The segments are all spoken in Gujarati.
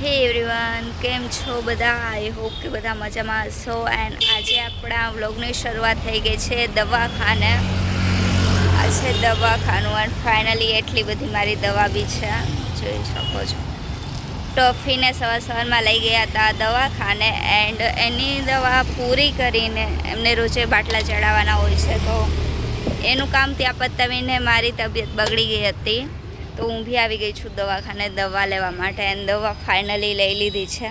હે એવરીવન, કેમ છો બધા? આઈ હોપ કે બધા મજામાં હશો. એન્ડ આજે આપણા વ્લોગની શરૂઆત થઈ ગઈ છે દવાખાને. આ છે દવાખાનું એન્ડ ફાઇનલી એટલી બધી મારી દવા બી છે, જોઈ શકો છો. ટોફીને સવારમાં લઈ ગયા હતા દવાખાને એન્ડ એની દવા પૂરી કરીને એમને રોજે બાટલા ચડાવવાના હોય છે, તો એનું કામ ત્યાં પતાવીને મારી તબિયત બગડી ગઈ હતી. તો હું બી આવી ગઈ છું દવાખાને દવા લેવા માટે અને દવા ફાઇનલી લઈ લીધી છે.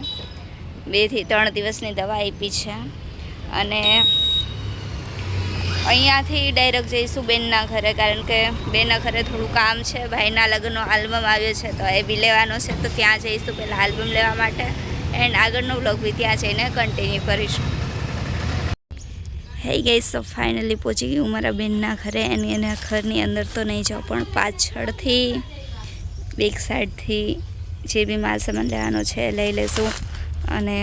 2 થી 3 દિવસની દવા આપી છે અને અહીંયાથી ડાયરેક્ટ જઈશું બેનના ઘરે, કારણ કે બેનના ઘરે થોડું કામ છે. ભાઈના લગ્નનો આલ્બમ આવ્યો છે તો એ બી લેવાનો છે, તો ત્યાં જઈશું પહેલાં આલ્બમ લેવા માટે એન્ડ આગળનો વ્લોગ બી ત્યાં જઈને કન્ટિન્યુ કરીશું. હે ગાઈસ, તો ફાઇનલી પહોંચી ગઈ હું મારા બેનના ઘરે. એના ઘરની અંદર તો નહીં જાઉં, પણ પાછળથી બેક સાઈડથી જે બી માલ સામાન લેવાનો છે લઈ લઈશું. અને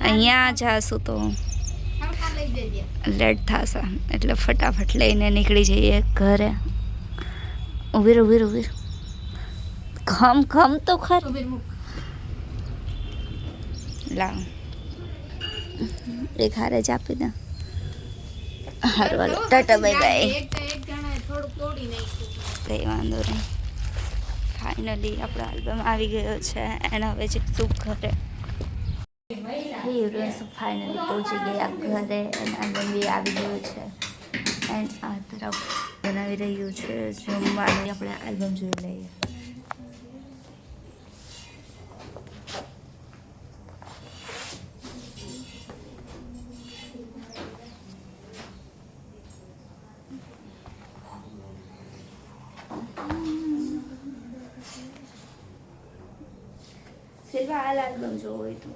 અહીંયા જાશું તો લેટ થશે, એટલે ફટાફટ લઈને નીકળી જઈએ ઘરે. ઉભી ઉભી ખમ તો ખર લાવ એક હારે જ આપી દે. હારું હાલો, ટાટા બાય બાય. કંઈ વાંધો નહીં. ફાઇનલી આપણો આલ્બમ આવી ગયો છે એના હવે જઈશું ઘરે. ફાઇનલી પહોંચી ગયા ઘરે એન્ડ આલ્બમ બી આવી ગયો છે એન્ડ આ તરફ બનાવી રહ્યું છે જમવાનું. આપણે આલ્બમ જોઈ લઈએ. સિલ્વા હાલ આલ્બમ જોવો હોય તો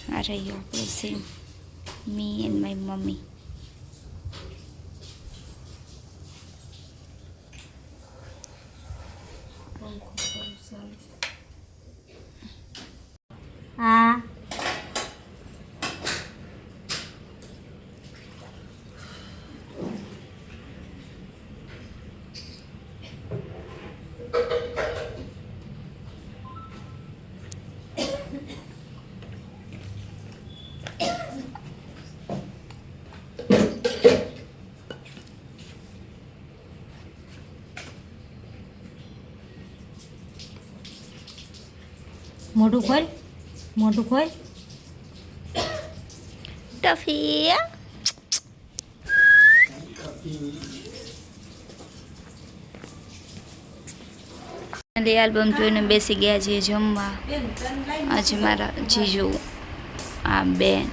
આ રહ્યું આપણું scene, me and my mummy. હા મોઢું ખોલ, મોઢું ખોલ. ટફી આલ્બમ જોઈને બેસી ગયા છીએ જમવા. આજે મારા જીજુ, આ બેન